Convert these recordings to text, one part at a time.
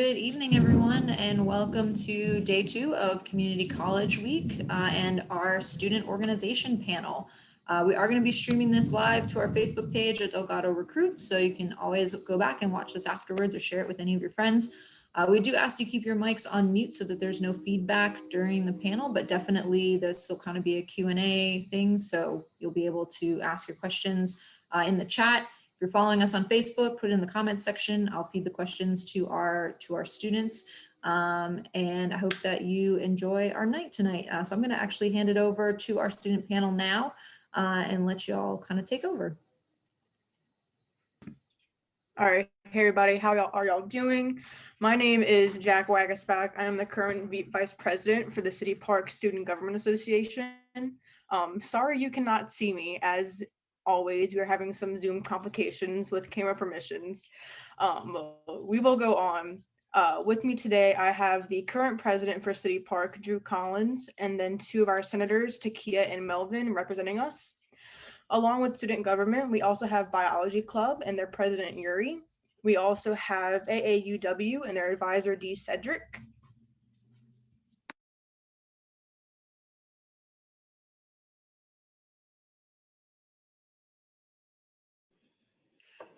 Good evening, everyone, and welcome to day 2 of Community College Week and our student organization panel. We are going to be streaming this live to our Facebook page at Delgado Recruit, so you can always go back and watch this afterwards or share it with any of your friends. We do ask you keep your mics on mute so that there's no feedback during the panel, but definitely this will kind of be a Q&A thing, so you'll be able to ask your questions in the chat. If you're following us on Facebook, put it in the comments section. I'll feed the questions to our students. And I hope that you enjoy our night tonight. So I'm going to actually hand it over to our student panel now and let you all kind of take over. All right, hey everybody, how are y'all doing? My name is Jack Wagasback. I am the current Vice President for the City Park Student Government Association. Sorry you cannot see me. As always, we are having some Zoom complications with camera permissions. We will go on. With me today, I have the current president for City Park, Drew Collins, and then 2 of our senators, Takia and Melvin, representing us. Along with student government, we also have Biology Club and their president, Yuri. We also have AAUW and their advisor, D. Cedric.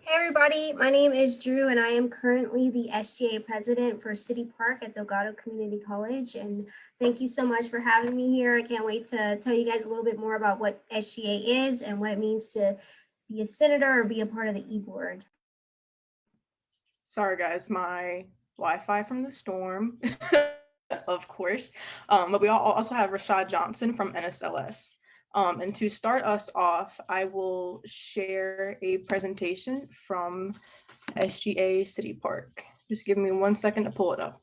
Hey everybody, my name is Drew and I am currently the SGA president for City Park at Delgado Community College. And thank you so much for having me here. I can't wait to tell you guys a little bit more about what SGA is and what it means to be a senator or be a part of the e-board. Sorry guys, my Wi-Fi from the storm, of course. But we also have Rashad Johnson from NSLS. And to start us off, I will share a presentation from SGA City Park. Just give me 1 second to pull it up.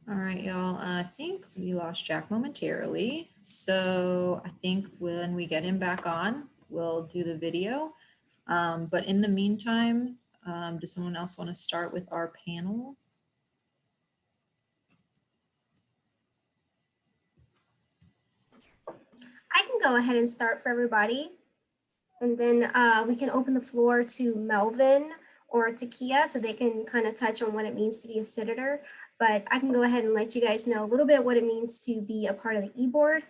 All right, y'all, I think we lost Jack momentarily. So I think when we get him back on, we'll do the video. But in the meantime, does someone else want to start with our panel? I can go ahead and start for everybody. And then we can open the floor to Melvin or Takia so they can kind of touch on what it means to be a senator. But I can go ahead and let you guys know a little bit what it means to be a part of the e-board.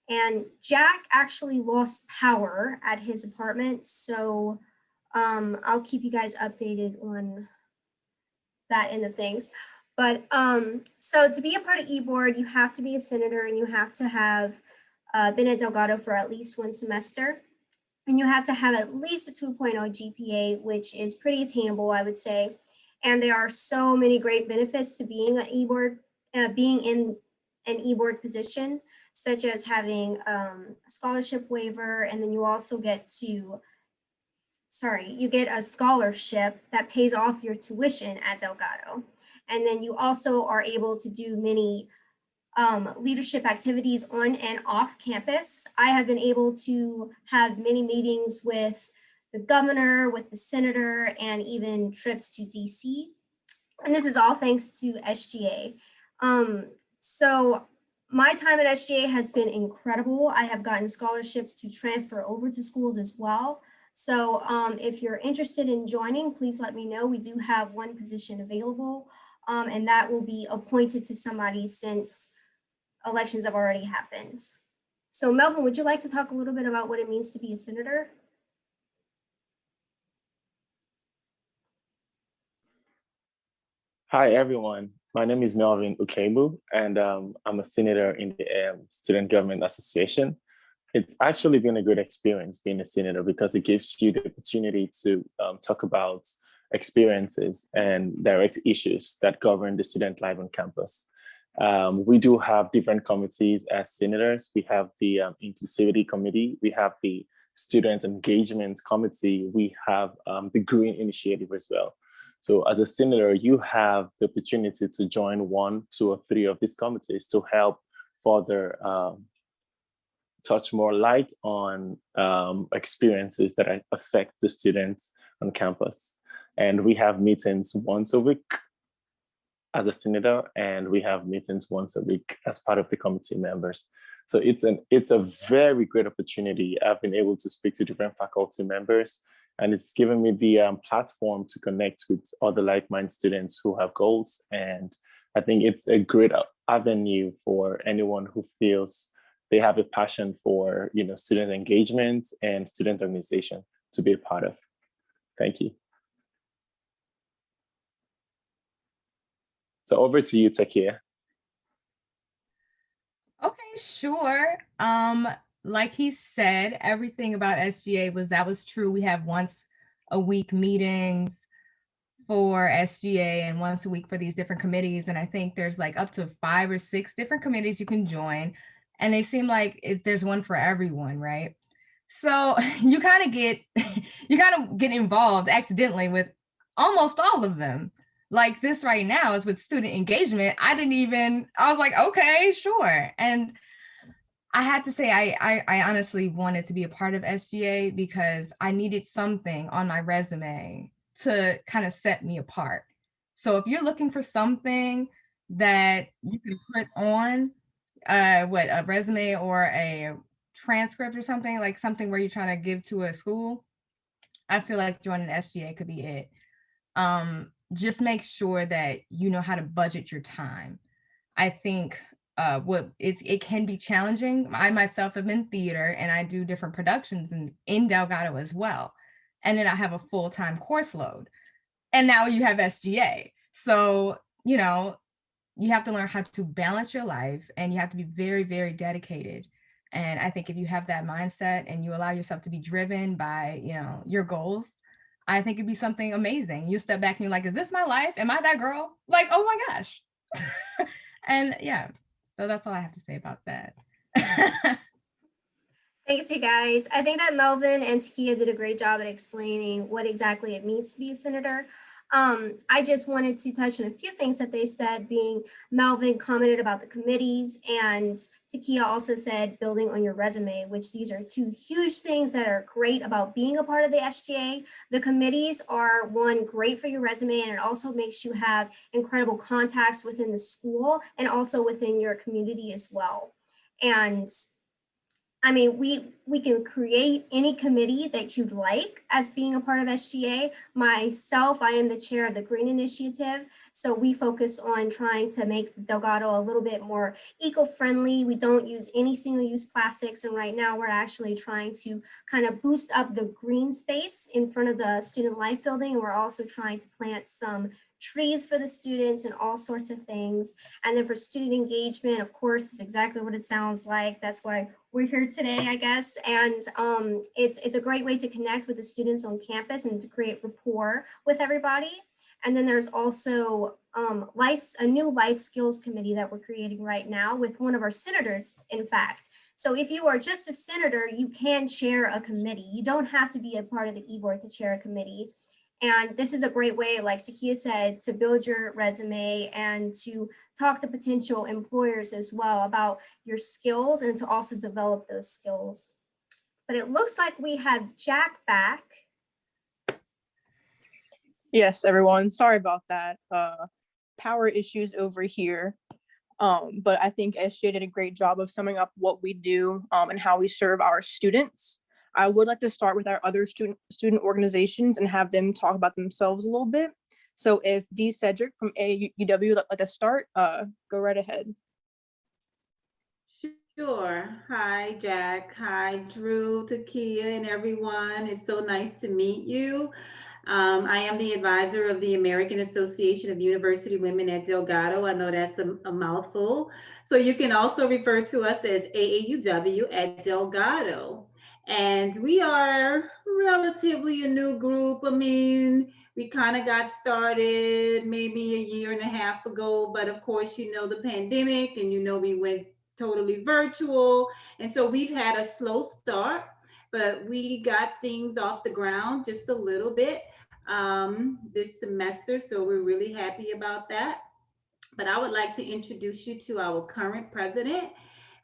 And Jack actually lost power at his apartment. So I'll keep you guys updated on that end of things. But so to be a part of e-board, you have to be a senator and you have to have been at Delgado for at least 1 semester. And you have to have at least a 2.0 GPA, which is pretty attainable, I would say. And there are so many great benefits to being an e-board, being in an e-board position, such as having a scholarship waiver, and then you also get to, you get a scholarship that pays off your tuition at Delgado. And then you also are able to do many leadership activities on and off campus. I have been able to have many meetings with the governor, with the senator, and even trips to DC. And this is all thanks to SGA. So my time at SGA has been incredible. I have gotten scholarships to transfer over to schools as well. So if you're interested in joining, please let me know. We do have 1 position available, and that will be appointed to somebody since elections have already happened. So Melvin, would you like to talk a little bit about what it means to be a senator? Hi, everyone. My name is Melvin Ukemu, and I'm a senator in the Student Government Association. It's actually been a good experience being a senator because it gives you the opportunity to talk about experiences and direct issues that govern the student life on campus. We do have different committees as senators. We have the Inclusivity Committee, we have the Student Engagement Committee, we have the Green Initiative as well. So as a senator, you have the opportunity to join 1, 2, or 3 of these committees to help further touch more light on experiences that affect the students on campus. And we have meetings once a week as a senator, and we have meetings once a week as part of the committee members. So it's a very great opportunity. I've been able to speak to different faculty members, and it's given me the platform to connect with other like-minded students who have goals. And I think it's a great avenue for anyone who feels they have a passion for, student engagement and student organization to be a part of. Thank you. So over to you, Takia. Okay, sure. Like he said, everything about SGA was true. We have once a week meetings for SGA and once a week for these different committees. And I think there's like up to 5 or 6 different committees you can join. And they seem like there's one for everyone, right? So you kind of get involved accidentally with almost all of them. Like this right now is with student engagement. I was like, okay, sure. And I had to say, I honestly wanted to be a part of SGA because I needed something on my resume to kind of set me apart. So if you're looking for something that you can put on a resume or a transcript or something, like something where you're trying to give to a school, I feel like joining SGA could be it. Just make sure that you know how to budget your time. I think it can be challenging. I myself am in theater and I do different productions in Delgado as well. And then I have a full-time course load. And now you have SGA. So, you have to learn how to balance your life and you have to be very, very dedicated. And I think if you have that mindset and you allow yourself to be driven by, your goals, I think it'd be something amazing. You step back and you're like, is this my life? Am I that girl? Like, oh my gosh. And yeah, so that's all I have to say about that. Thanks, you guys. I think that Melvin and Takia did a great job at explaining what exactly it means to be a senator. I just wanted to touch on a few things that they said, being Melvin commented about the committees and Takia also said building on your resume, which these are 2 huge things that are great about being a part of the SGA. The committees are, one, great for your resume, and it also makes you have incredible contacts within the school and also within your community as well. And I mean, we can create any committee that you'd like as being a part of SGA. Myself, I am the chair of the Green Initiative. So we focus on trying to make Delgado a little bit more eco-friendly. We don't use any single-use plastics. And right now we're actually trying to kind of boost up the green space in front of the Student Life building. And we're also trying to plant some trees for the students and all sorts of things. And then for student engagement, of course, it's exactly what it sounds like. That's why we're here today, I guess. And it's a great way to connect with the students on campus and to create rapport with everybody. And then there's also a new life skills committee that we're creating right now with one of our senators, in fact. So if you are just a senator, you can chair a committee. You don't have to be a part of the e-board to chair a committee. And this is a great way, like Takia said, to build your resume and to talk to potential employers as well about your skills and to also develop those skills. But it looks like we have Jack back. Yes, everyone. Sorry about that. Power issues over here. But I think SGA did a great job of summing up what we do and how we serve our students. I would like to start with our other student organizations and have them talk about themselves a little bit. So if D. Cedric from AUW would like to start, go right ahead. Sure. Hi, Jack. Hi, Drew, Takia, and everyone. It's so nice to meet you. I am the advisor of the American Association of University Women at Delgado. I know that's a mouthful. So you can also refer to us as AAUW at Delgado. And we are relatively a new group. I mean, We kind of got started maybe a year and a half ago, but of course, you know, the pandemic, and you know, we went totally virtual. And so we've had a slow start, but we got things off the ground just a little bit this semester. So we're really happy about that. But I would like to introduce you to our current president,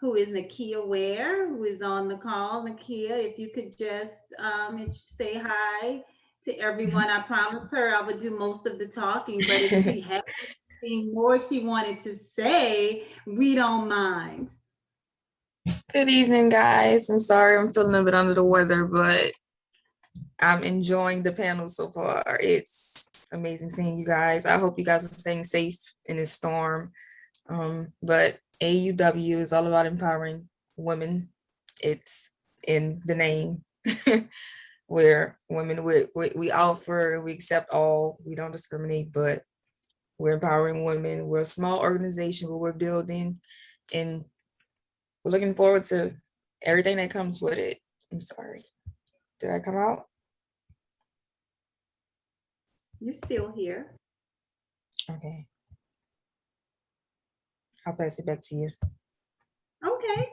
who is Nakia Ware, who is on the call. Nakia, if you could just say hi to everyone. I promised her I would do most of the talking, but if she had anything more she wanted to say, we don't mind. Good evening, guys. I'm sorry I'm feeling a bit under the weather, but I'm enjoying the panel so far. It's amazing seeing you guys. I hope you guys are staying safe in this storm. But AUW is all about empowering women. It's in the name. Where women, we offer, we accept all, we don't discriminate, but we're empowering women. We're a small organization, but we're building, and we're looking forward to everything that comes with it. I'm sorry. Did I come out? You're still here. Okay. I'll pass it back to you. Okay.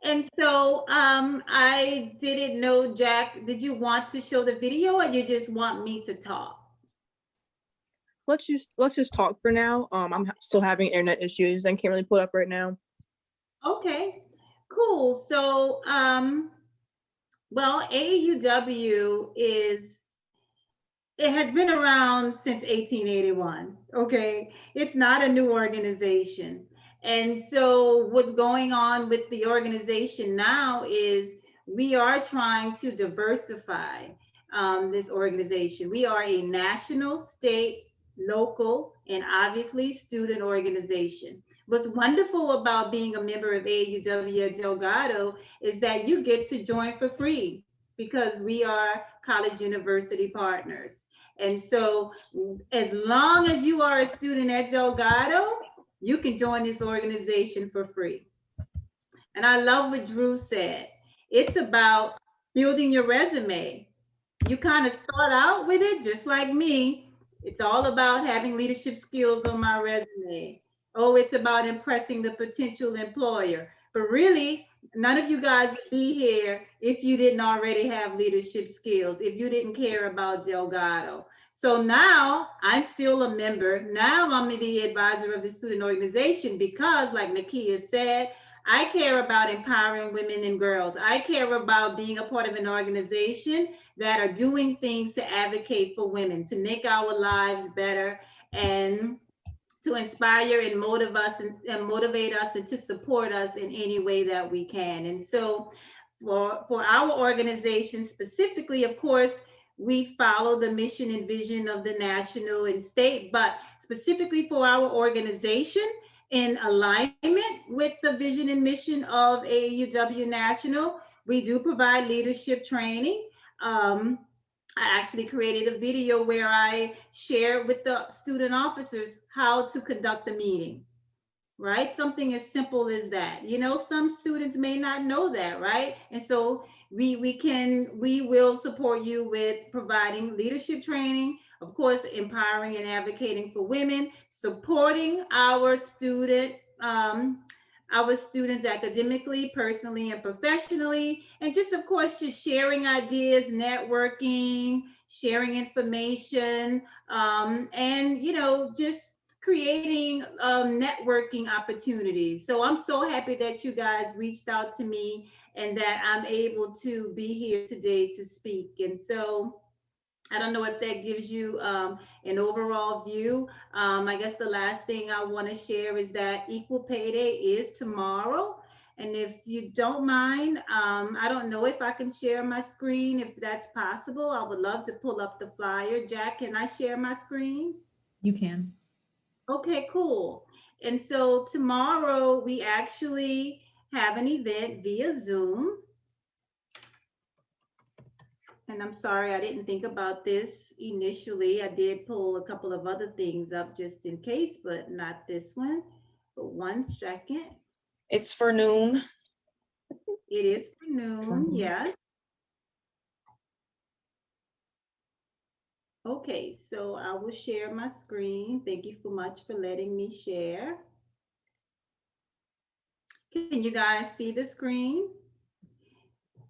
And so I didn't know, Jack, did you want to show the video or you just want me to talk? Let's just talk for now. I'm still having internet issues and can't really pull it up right now. Okay, cool. So, well, AUW it has been around since 1881. Okay, it's not a new organization. And so what's going on with the organization now is we are trying to diversify this organization. We are a national, state, local, and obviously student organization. What's wonderful about being a member of AUW at Delgado is that you get to join for free because we are college university partners. And so as long as you are a student at Delgado, you can join this organization for free. And I love what Drew said. It's about building your resume. You kind of start out with it just like me. It's all about having leadership skills on my resume. Oh, it's about impressing the potential employer. But really, none of you guys would be here if you didn't already have leadership skills, if you didn't care about Delgado. So now I'm still a member. Now I'm the advisor of the student organization because, like Nakia said, I care about empowering women and girls. I care about being a part of an organization that are doing things to advocate for women, to make our lives better, and to inspire and motivate us and to support us in any way that we can. And so for our organization specifically, of course, we follow the mission and vision of the national and state, but specifically for our organization, in alignment with the vision and mission of AUW National, we do provide leadership training. I actually created a video where I share with the student officers how to conduct a meeting, right? Something as simple as that. You know, some students may not know that, right? And so we will support you with providing leadership training, of course, empowering and advocating for women, supporting our students academically, personally, and professionally, and just, of course, just sharing ideas, networking, sharing information, and, you know, just creating networking opportunities. So I'm so happy that you guys reached out to me and that I'm able to be here today to speak. And so I don't know if that gives you an overall view. I guess the last thing I want to share is that Equal Pay Day is tomorrow. And if you don't mind, I don't know if I can share my screen, if that's possible. I would love to pull up the flyer. Jack, can I share my screen? You can. Okay, cool. And so tomorrow we actually have an event via Zoom. And I'm sorry, I didn't think about this initially. I did pull a couple of other things up just in case, but not this one. But 1 second. It's for noon. It is for noon, yes. Okay, so I will share my screen. Thank you so much for letting me share. Can you guys see the screen?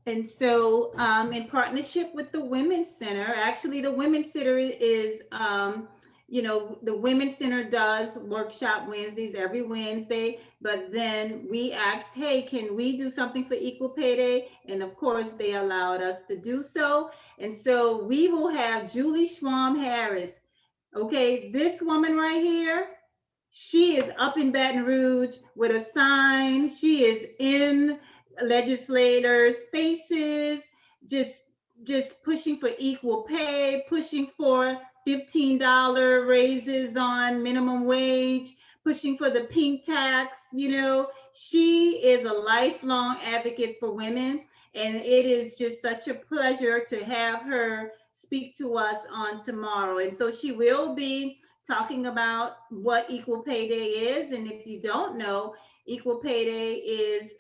And so, in partnership with the Women's Center, actually, the Women's Center is, the Women's Center does workshop Wednesdays every Wednesday. But then we asked, hey, can we do something for Equal Pay Day? And of course, they allowed us to do so. And so we will have Julie Schwam Harris. Okay, this woman right here, she is up in Baton Rouge with a sign. She is in legislators' faces, just pushing for equal pay, pushing for $15 raises on minimum wage, pushing for the pink tax. She is a lifelong advocate for women, and it is just such a pleasure to have her speak to us on tomorrow. And so she will be talking about what Equal Pay Day is. And if you don't know, Equal Pay Day is,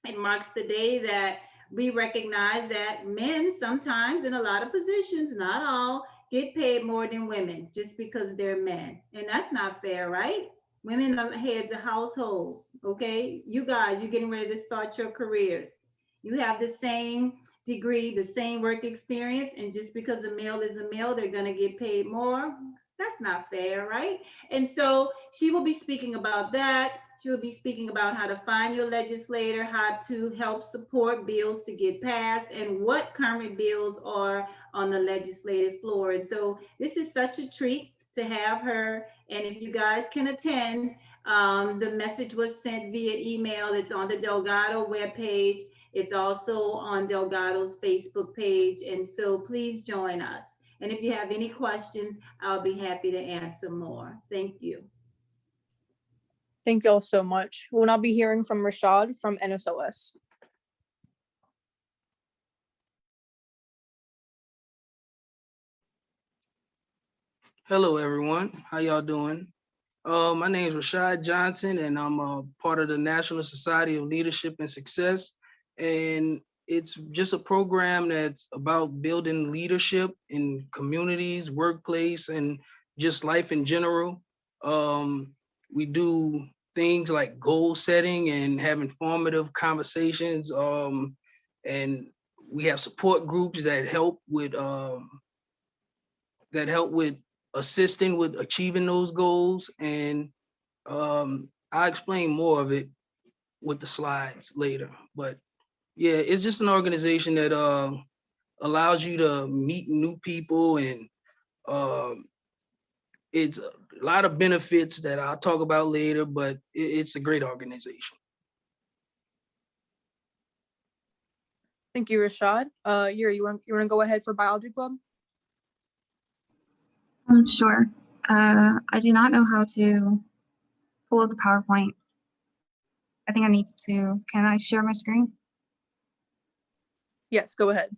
it marks the day that we recognize that men sometimes in a lot of positions, not all, get paid more than women just because they're men. And that's not fair, right? Women are heads of households, okay? You guys, you're getting ready to start your careers. You have the same degree, the same work experience, and just because a male is a male, they're gonna get paid more. That's not fair, right? And so she will be speaking about that. She will be speaking about how to find your legislator, how to help support bills to get passed, and what current bills are on the legislative floor. And so this is such a treat to have her. And if you guys can attend, the message was sent via email. It's on the Delgado webpage. It's also on Delgado's Facebook page. And so please join us. And if you have any questions, I'll be happy to answer more. Thank you. Thank you all so much. We'll now be hearing from Rashad from NSLS. Hello, everyone. How y'all doing? My name is Rashad Johnson, and I'm a part of the National Society of Leadership and Success. And it's just a program that's about building leadership in communities, workplace, and just life in general. We do things like goal setting and have informative conversations. And we have support groups that help with assisting with achieving those goals. And I'll explain more of it with the slides later. But yeah, it's just an organization that allows you to meet new people, and it's a lot of benefits that I'll talk about later, but it's a great organization. Thank you, Rashad. Yuri, you want to go ahead for Biology Club? Sure. I do not know how to pull up the PowerPoint. I think I need to, can I share my screen? Yes, go ahead.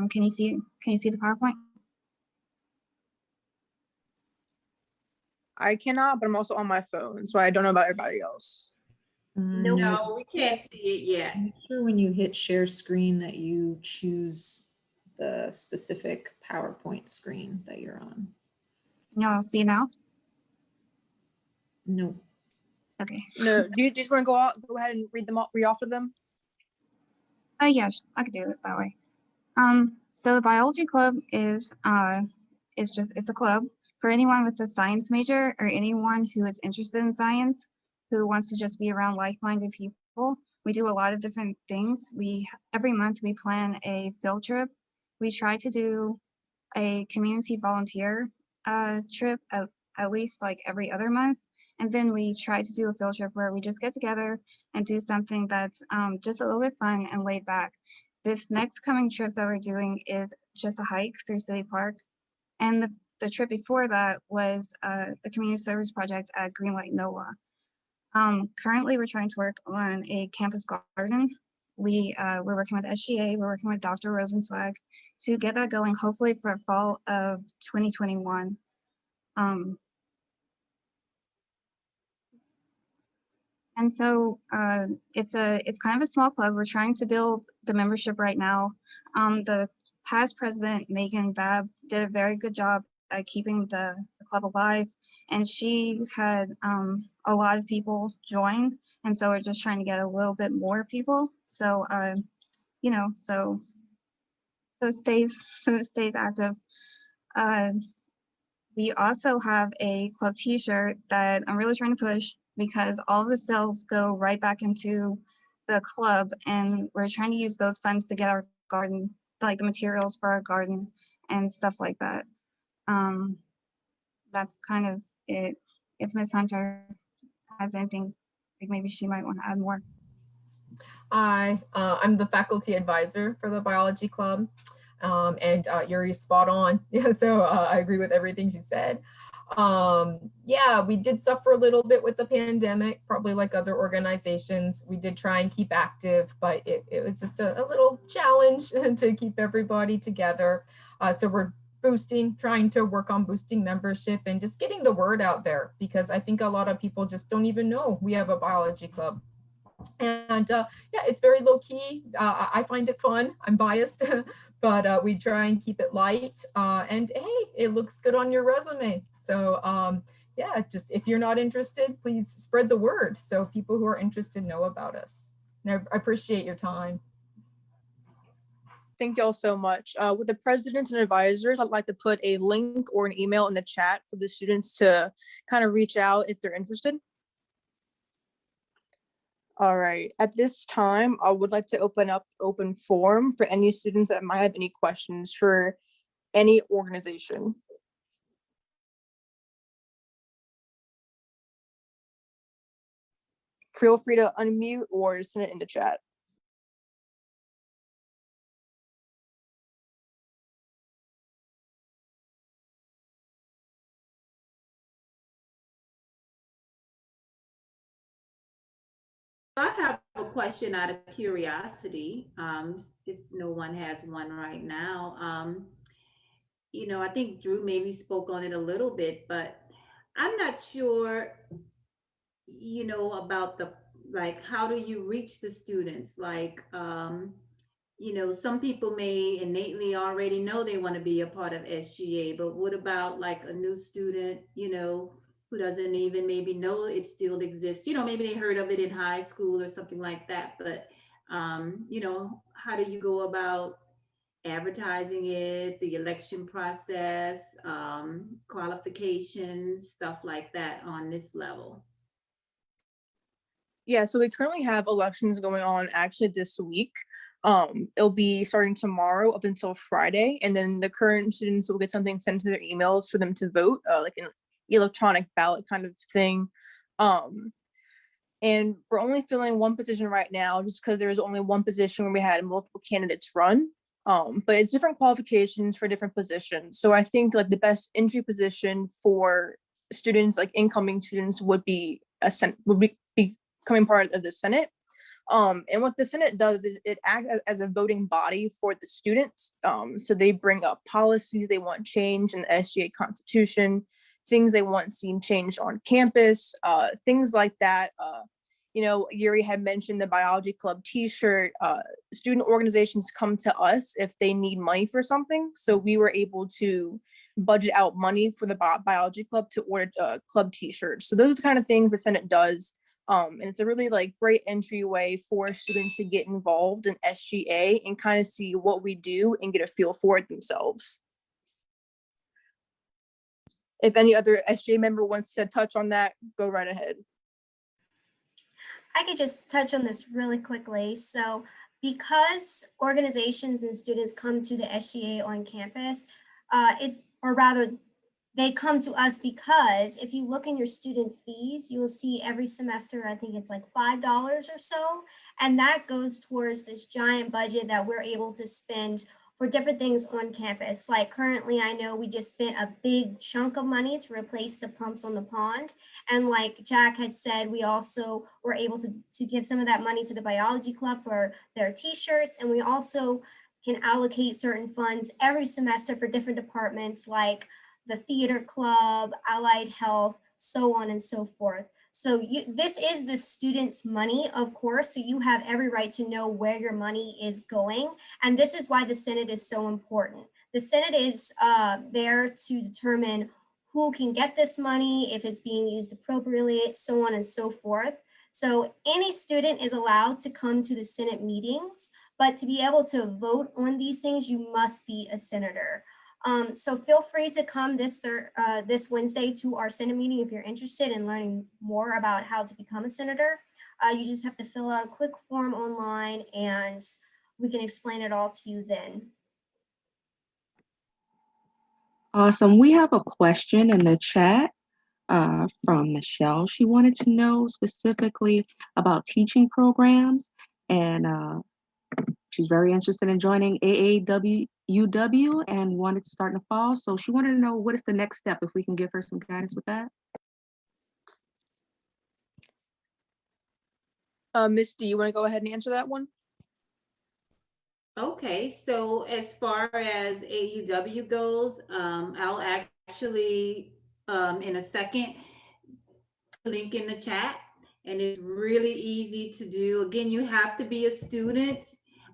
Can you see the PowerPoint? I cannot, but I'm also on my phone, so I don't know about everybody else. Nope. No, we can't see it yet. Make sure when you hit share screen that you choose the specific PowerPoint screen that you're on. Y'all see now? No. Okay. No, do you just want to go ahead and read off of them? Yeah, I could do it that way. So the Biology Club is it's a club for anyone with a science major or anyone who is interested in science, who wants to just be around like-minded people. We do a lot of different things. Every month we plan a field trip. We try to do a community volunteer trip at least like every other month. And then we try to do a field trip where we just get together and do something that's just a little bit fun and laid back. This next coming trip that we're doing is just a hike through City Park. And the trip before that was a community service project at Greenlight NOAA. Currently, we're trying to work on a campus garden. We're working with SGA, we're working with Dr. Rosenzweig to get that going, hopefully for fall of 2021. And And so it's kind of a small club. We're trying to build the membership right now. The past president, Megan Babb, did a very good job at keeping the club alive. And she had a lot of people join. And so we're just trying to get a little bit more people. So, you know, so it stays active. We also have a club t-shirt that I'm really trying to push because all the sales go right back into the club, and we're trying to use those funds to get our garden, like the materials for our garden and stuff like that. That's kind of it. If Ms. Hunter has anything, like maybe she might want to add more. Hi, I'm the faculty advisor for the biology club, and Yuri's spot on. Yeah, so I agree with everything she said. Yeah, we did suffer a little bit with the pandemic, probably like other organizations. We did try and keep active, but it was just a little challenge to keep everybody together. So we're trying to work on boosting membership and just getting the word out there, because I think a lot of people just don't even know we have a biology club. And yeah, it's very low key. I find it fun. I'm biased, but we try and keep it light. And hey, it looks good on your resume. So yeah, just if you're not interested, please spread the word so people who are interested know about us. And I appreciate your time. Thank y'all so much. With the presidents and advisors, I'd like to put a link or an email in the chat for the students to kind of reach out if they're interested. All right, at this time, I would like to open up open forum for any students that might have any questions for any organization. Feel free to unmute or send it in the chat. I have a question out of curiosity, if no one has one right now. You know, I think Drew maybe spoke on it a little bit, but I'm not sure, you know, about like, how do you reach the students? Like, you know, some people may innately already know they want to be a part of SGA, but what about like a new student, you know, who doesn't even maybe know it still exists? You know, maybe they heard of it in high school or something like that, but, you know, how do you go about advertising it, the election process, qualifications, stuff like that on this level? Yeah, so we currently have elections going on actually this week. It'll be starting tomorrow up until Friday, and then the current students will get something sent to their emails for them to vote, like an electronic ballot kind of thing. And we're only filling one position right now just because there's only one position where we had multiple candidates run. But it's different qualifications for different positions. So I think like the best entry position for students, like incoming students, would be becoming part of the Senate. And what the Senate does is it acts as a voting body for the students. So they bring up policies they want changed in the SGA Constitution, things they want seen changed on campus, things like that. You know, Yuri had mentioned the biology club t-shirt. Student organizations come to us if they need money for something. So we were able to budget out money for the biology club to order club t-shirts. So those are the kind of things the Senate does. And it's a really like great entryway for students to get involved in SGA and kind of see what we do and get a feel for it themselves. If any other SGA member wants to touch on that, go right ahead. I could just touch on this really quickly. So because organizations and students come to the SGA on campus, they come to us because if you look in your student fees, you will see every semester, I think it's like $5 or so. And that goes towards this giant budget that we're able to spend for different things on campus. Like currently, I know we just spent a big chunk of money to replace the pumps on the pond. And like Jack had said, we also were able to give some of that money to the biology club for their t-shirts. And we also can allocate certain funds every semester for different departments like the theater club, allied health, so on and so forth. So this is the student's money, of course, so you have every right to know where your money is going. And this is why the Senate is so important. The Senate is there to determine who can get this money, if it's being used appropriately, so on and so forth. So any student is allowed to come to the Senate meetings, but to be able to vote on these things, you must be a senator. So feel free to come this Wednesday to our Senate meeting if you're interested in learning more about how to become a senator. You just have to fill out a quick form online and we can explain it all to you then. Awesome. We have a question in the chat from Michelle. She wanted to know specifically about teaching programs, and she's very interested in joining AAWUW and wanted to start in the fall. So she wanted to know what is the next step, if we can give her some guidance with that. Miss, do you want to go ahead and answer that one? Okay, so as far as AUW goes, I'll actually, in a second, link in the chat, and it's really easy to do. Again, you have to be a student.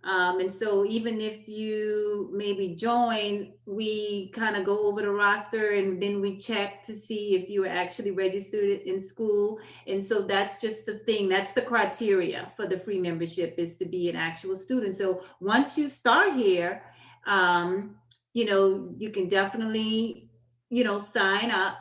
And so even if you maybe join, we kind of go over the roster and then we check to see if you are actually registered in school. And so that's just the thing. That's the criteria for the free membership, is to be an actual student. So once you start here, you know, you can definitely, you know, sign up.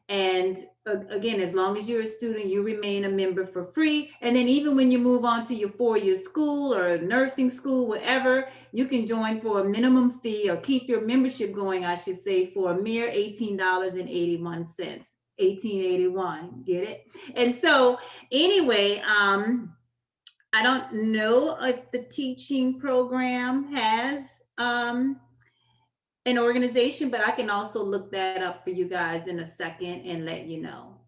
And again, as long as you're a student, you remain a member for free. And then even when you move on to your 4-year school or nursing school, whatever, you can join for a minimum fee, or keep your membership going, I should say, for a mere $18.81. $18.81, get it? And so anyway, I don't know if the teaching program has an organization, but I can also look that up for you guys in a second and let you know.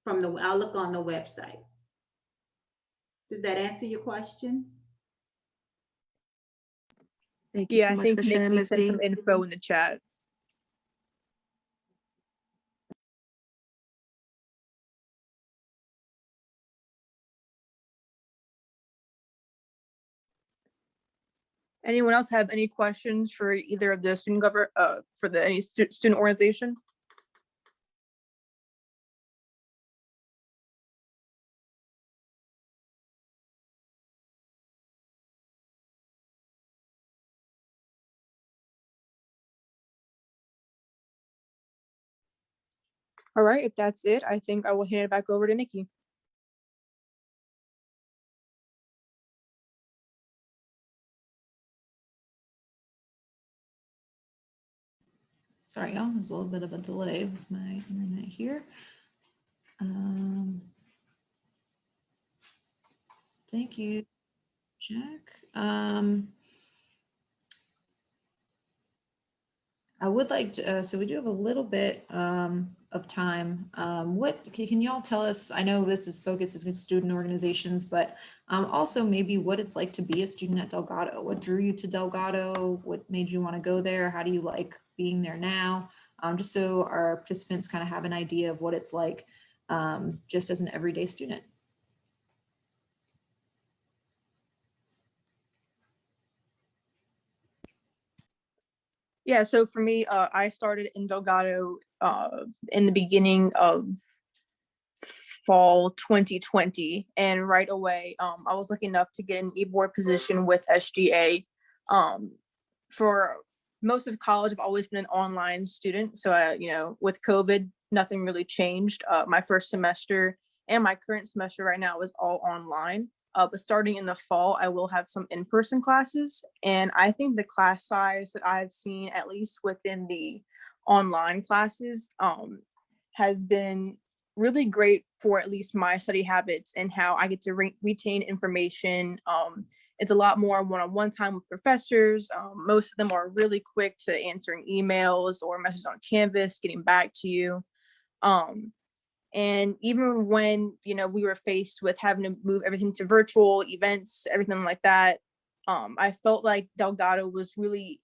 I'll look on the website. Does that answer your question? Thank you Yeah, so I much think for sharing, Nikki Ms. sent D. some info in the chat. Anyone else have any questions for either of the student any student organization? All right, if that's it, I think I will hand it back over to Nikki. Sorry, y'all, there's a little bit of a delay with my internet here. Thank you, Jack. I would like to, so we do have a little bit of time. What can you all tell us? I know this is focused on student organizations, but also maybe what it's like to be a student at Delgado. What drew you to Delgado? What made you want to go there? How do you like being there now? Just so our participants kind of have an idea of what it's like just as an everyday student. Yeah, so for me, I started in Delgado in the beginning of fall 2020, and right away I was lucky enough to get an e-board position with SGA. For most of college, I've always been an online student, so you know, with COVID, nothing really changed. My first semester and my current semester right now is all online. But starting in the fall, I will have some in-person classes. And I think the class size that I've seen, at least within the online classes, has been really great for at least my study habits and how I get to retain information. It's a lot more one-on-one time with professors. Most of them are really quick to answering emails or messages on Canvas, getting back to you. And even when, you know, we were faced with having to move everything to virtual events, everything like that, I felt like Delgado was really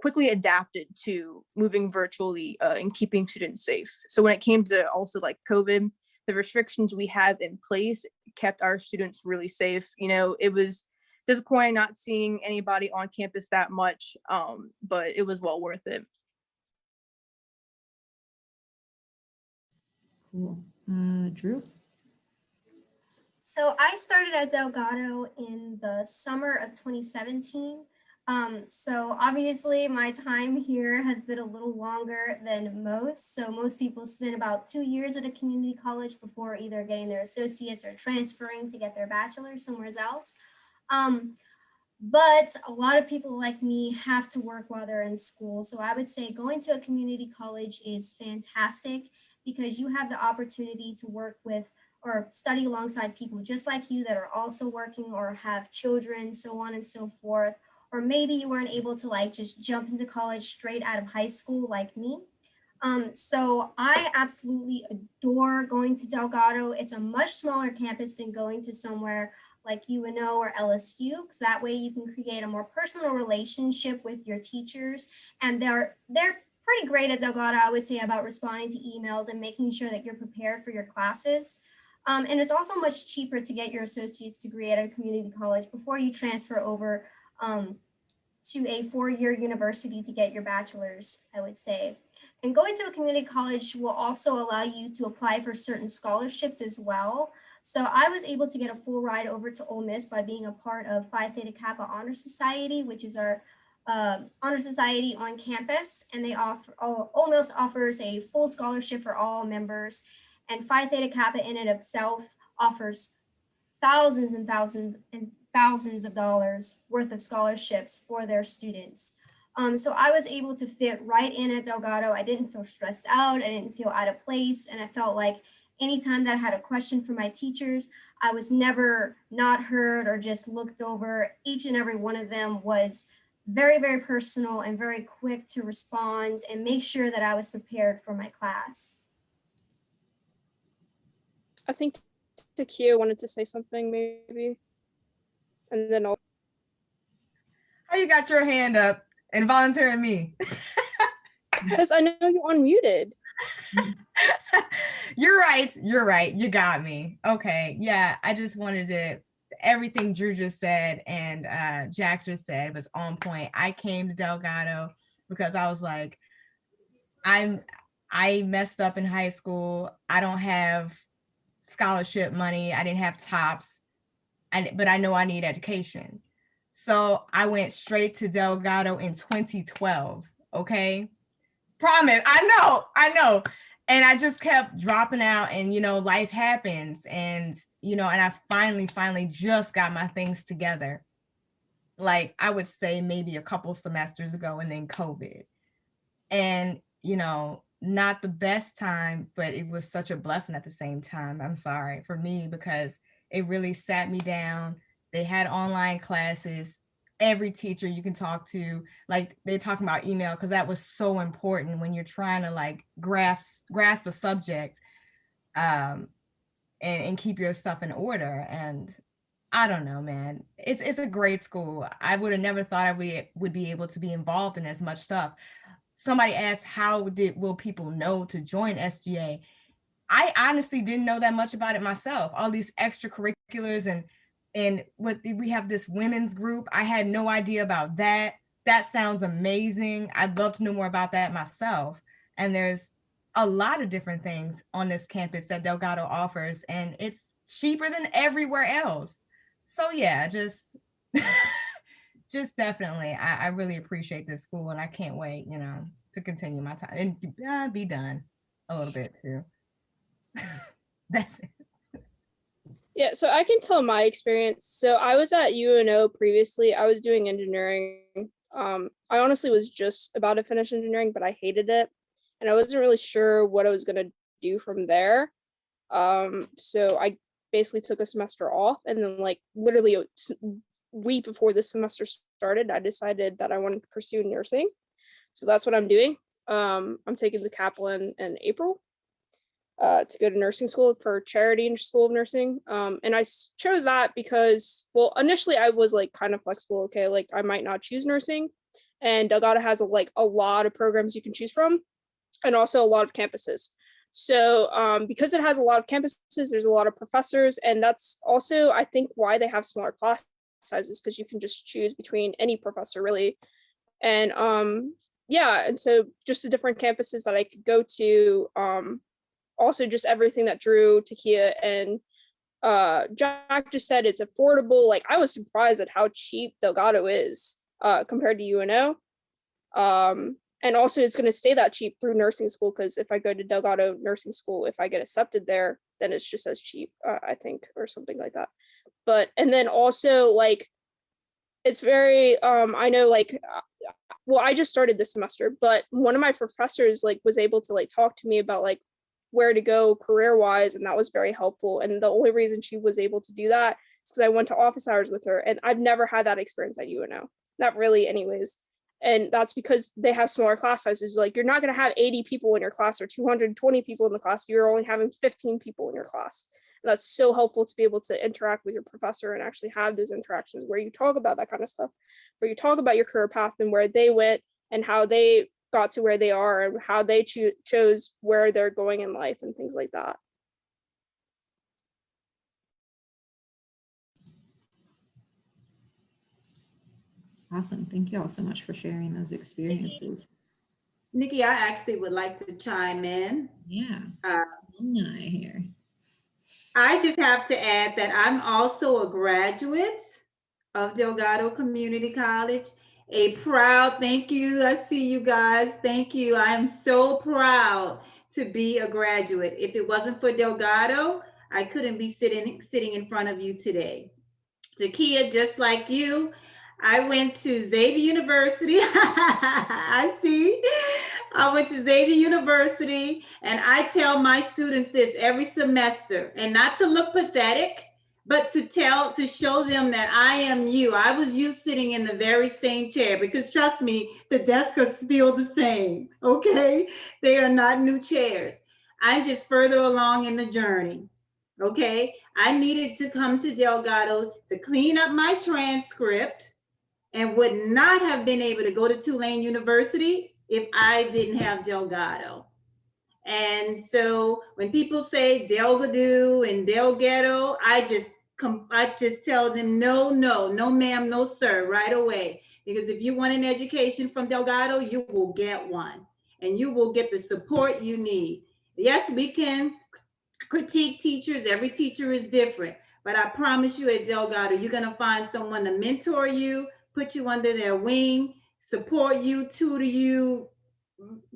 quickly adapted to moving virtually and keeping students safe. So when it came to also like COVID, the restrictions we have in place kept our students really safe. You know, it was disappointing not seeing anybody on campus that much, but it was well worth it. Cool. Drew? So I started at Delgado in the summer of 2017. So obviously my time here has been a little longer than most. So most people spend about 2 years at a community college before either getting their associates or transferring to get their bachelor's somewhere else. But a lot of people like me have to work while they're in school. So I would say going to a community college is fantastic because you have the opportunity to work with or study alongside people just like you that are also working or have children, so on and so forth. Or maybe you weren't able to like just jump into college straight out of high school like me. So I absolutely adore going to Delgado. It's a much smaller campus than going to somewhere like UNO or LSU, because that way you can create a more personal relationship with your teachers. And they're pretty great at Delgado, I would say, about responding to emails and making sure that you're prepared for your classes. And it's also much cheaper to get your associate's degree at a community college before you transfer over to a 4-year university to get your bachelor's, I would say. And going to a community college will also allow you to apply for certain scholarships as well. So I was able to get a full ride over to Ole Miss by being a part of Phi Theta Kappa Honor Society, which is our honor society on campus. And they offer, Ole Miss offers a full scholarship for all members. And Phi Theta Kappa in and of itself offers thousands and thousands and thousands of dollars worth of scholarships for their students. So I was able to fit right in at Delgado. I didn't feel stressed out. I didn't feel out of place. And I felt like anytime that I had a question for my teachers, I was never not heard or just looked over. Each and every one of them was very, very personal and very quick to respond and make sure that I was prepared for my class. I think Takia wanted to say something maybe, and then I'll. How you got your hand up and volunteering me? Because I know you're unmuted. You're right. You're right. You got me. Okay. Yeah. I just wanted to, everything Drew just said and Jack just said was on point. I came to Delgado because I was like, I messed up in high school. I don't have scholarship money. I didn't have TOPS, but I know I need education. So I went straight to Delgado in 2012. Okay. Promise. I know. And I just kept dropping out and, you know, life happens. And, you know, and I finally just got my things together. Like I would say maybe a couple semesters ago and then COVID. And, you know, not the best time, but it was such a blessing at the same time. I'm sorry for me because it really sat me down. They had online classes. Every teacher you can talk to, like they're talking about email because that was so important when you're trying to like grasp a subject and keep your stuff in order. And I don't know, man, it's a great school. I would have never thought I would be able to be involved in as much stuff. Somebody asked, will people know to join SGA? I honestly didn't know that much about it myself. All these extracurriculars and what we have this women's group. I had no idea about that. That sounds amazing. I'd love to know more about that myself. And there's a lot of different things on this campus that Delgado offers, and it's cheaper than everywhere else. So yeah, just definitely, I really appreciate this school, and I can't wait, you know, to continue my time and be done a little bit too. That's it. Yeah, so I can tell my experience. So I was at UNO previously. I was doing engineering. I honestly was just about to finish engineering, but I hated it. And I wasn't really sure what I was going to do from there. So I basically took a semester off. And then like literally a week before this semester started, I decided that I wanted to pursue nursing. So that's what I'm doing. I'm taking the Kaplan in April. To go to nursing school for Charity School of Nursing. And I chose that because, well, initially I was like kind of flexible. Okay, like I might not choose nursing, and Delgado has a lot of programs you can choose from, and also a lot of campuses. So because it has a lot of campuses, there's a lot of professors, and that's also, I think, why they have smaller class sizes, because you can just choose between any professor really. And yeah, and so just the different campuses that I could go to, also just everything that Drew, Takia, and Jack just said, it's affordable. Like, I was surprised at how cheap Delgado is compared to UNO. And also it's going to stay that cheap through nursing school, because if I go to Delgado nursing school, if I get accepted there, then it's just as cheap, I think, or something like that. But, and then also, like, it's very, I know, like, well, I just started this semester, but one of my professors, like, was able to, like, talk to me about, like, where to go career-wise, and that was very helpful. And the only reason she was able to do that is because I went to office hours with her, and I've never had that experience at UNO. Not really, anyways. And that's because they have smaller class sizes. Like, you're not going to have 80 people in your class or 220 people in the class. You're only having 15 people in your class. And that's so helpful to be able to interact with your professor and actually have those interactions where you talk about that kind of stuff, where you talk about your career path and where they went and how they got to where they are and how they chose where they're going in life and things like that. Awesome. Thank you all so much for sharing those experiences. Nikki, I actually would like to chime in. Yeah. Alumni here. I just have to add that I'm also a graduate of Delgado Community College. A proud, thank you. I see you guys. Thank you. I am so proud to be a graduate. If it wasn't for Delgado, I couldn't be sitting in front of you today. Takia, just like you, I went to Xavier University. I see. I went to Xavier University, and I tell my students this every semester, and not to look pathetic, but to show them that I am you. I was you sitting in the very same chair, because trust me, the desks are still the same, okay? They are not new chairs. I'm just further along in the journey. Okay, I needed to come to Delgado to clean up my transcript, and would not have been able to go to Tulane University if I didn't have Delgado. And so when people say Delgado and Delgado, I just tell them no, ma'am, no, sir, right away. Because if you want an education from Delgado, you will get one, and you will get the support you need. Yes, we can critique teachers. Every teacher is different, but I promise you at Delgado, you're going to find someone to mentor you, put you under their wing, support you, tutor you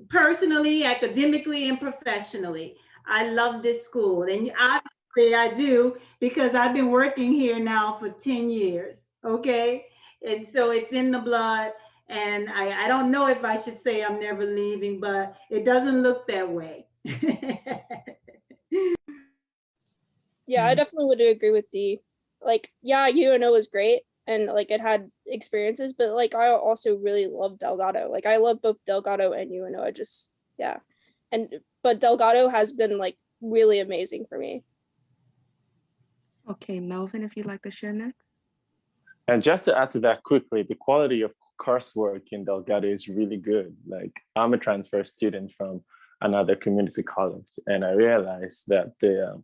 personally, academically, and professionally. I love this school, and obviously I do, because I've been working here now for 10 years, okay? And so it's in the blood, and I don't know if I should say I'm never leaving, but it doesn't look that way. Yeah, I definitely would agree with Dee. Like, yeah, UNO was great and like it had experiences, but like I also really love Delgado. Like, I love both Delgado and UNO. I just, yeah. But Delgado has been like really amazing for me. Okay, Melvin, if you'd like to share next. And just to add to that quickly, the quality of coursework in Delgado is really good. Like, I'm a transfer student from another community college, and I realized that the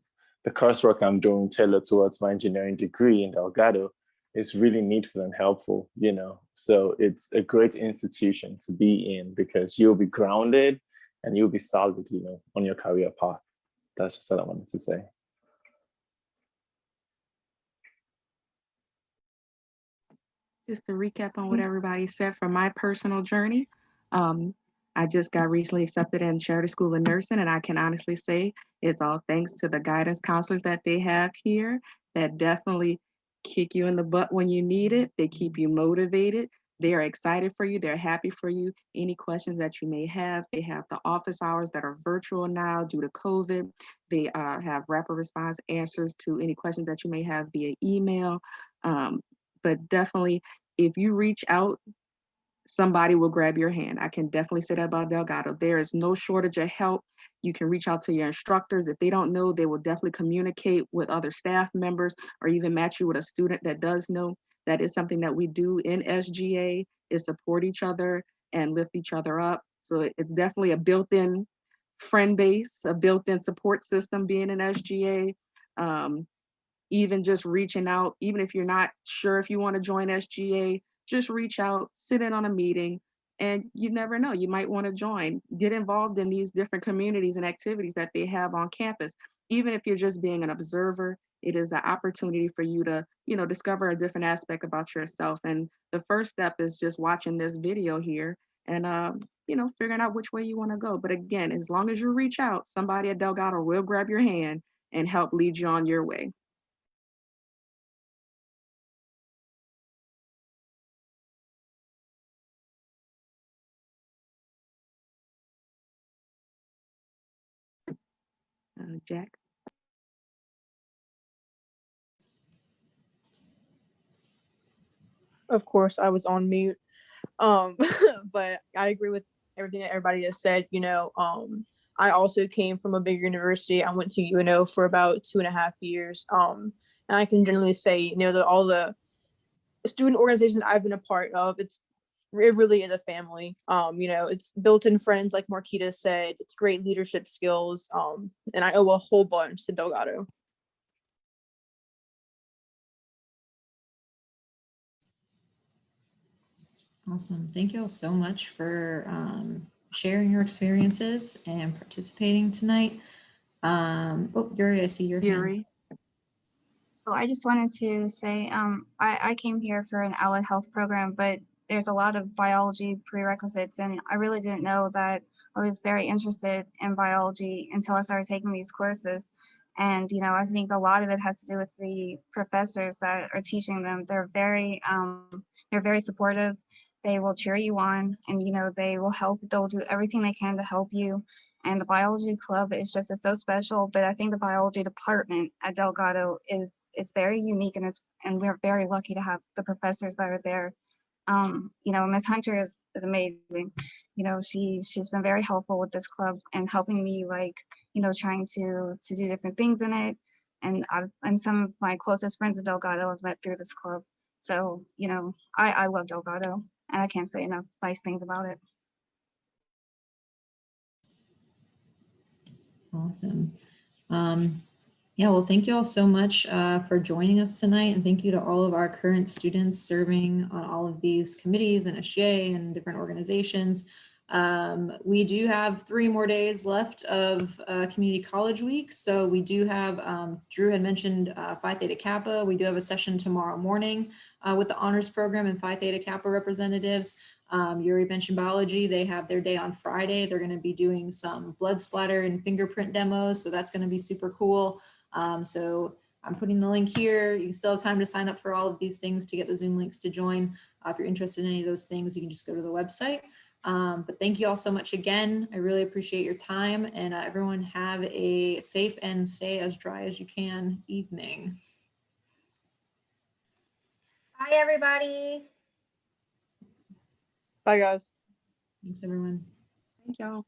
coursework I'm doing tailored towards my engineering degree in Delgado is really needful and helpful, you know. So it's a great institution to be in, because you'll be grounded and you'll be solid, you know, on your career path. That's just what I wanted to say. Just to recap on what everybody said from my personal journey, I just got recently accepted in Charity School of Nursing, and I can honestly say it's all thanks to the guidance counselors that they have here that definitely kick you in the butt when you need it. They keep you motivated. They are excited for you. They're happy for you. Any questions that you may have, they have the office hours that are virtual now due to COVID. They have rapid response answers to any questions that you may have via email. But definitely, if you reach out, somebody will grab your hand. I can definitely say that about Delgado. There is no shortage of help. You can reach out to your instructors. If they don't know, they will definitely communicate with other staff members or even match you with a student that does know. That is something that we do in SGA, is support each other and lift each other up. So it's definitely a built-in friend base, a built-in support system being an SGA. Even just reaching out, even if you're not sure if you want to join SGA, just reach out, sit in on a meeting, and you never know, you might want to join. Get involved in these different communities and activities that they have on campus. Even if you're just being an observer, it is an opportunity for you to, discover a different aspect about yourself. And the first step is just watching this video here and, figuring out which way you want to go. But again, as long as you reach out, somebody at Delgado will grab your hand and help lead you on your way. Jack? Of course, I was on mute. But I agree with everything that everybody has said. I also came from a bigger university. I went to UNO for about 2.5 years. And I can generally say, that all the student organizations I've been a part of, it really is a family. It's built-in friends, like Marquita said. It's great leadership skills. And I owe a whole bunch to Delgado. Awesome. Thank you all so much for sharing your experiences and participating tonight. Yuri, I see your hand. Yuri? So I just wanted to say, I came here for an allied health program, but there's a lot of biology prerequisites, and I really didn't know that I was very interested in biology until I started taking these courses. And, I think a lot of it has to do with the professors that are teaching them. They're very supportive. They will cheer you on, and, they will help. They'll do everything they can to help you. And the biology club is just so special. But I think the biology department at Delgado is very unique, and we're very lucky to have the professors that are there. Miss Hunter is amazing. She's been very helpful with this club and helping me, trying to do different things in it. And some of my closest friends at Delgado I've met through this club. So, I love Delgado, and I can't say enough nice things about it. Awesome. Yeah, well, thank you all so much for joining us tonight. And thank you to all of our current students serving on all of these committees and SGA and different organizations. We do have 3 more days left of Community College Week. So we do have, Drew had mentioned Phi Theta Kappa. We do have a session tomorrow morning with the honors program and Phi Theta Kappa representatives. Yuri mentioned biology. They have their day on Friday. They're going to be doing some blood splatter and fingerprint demos. So that's going to be super cool. So I'm putting the link here. You still have time to sign up for all of these things to get the Zoom links to join. If you're interested in any of those things, you can just go to the website. But thank you all so much again. I really appreciate your time, and everyone have a safe and stay as dry as you can evening. Bye, everybody. Bye, guys. Thanks, everyone. Thank y'all.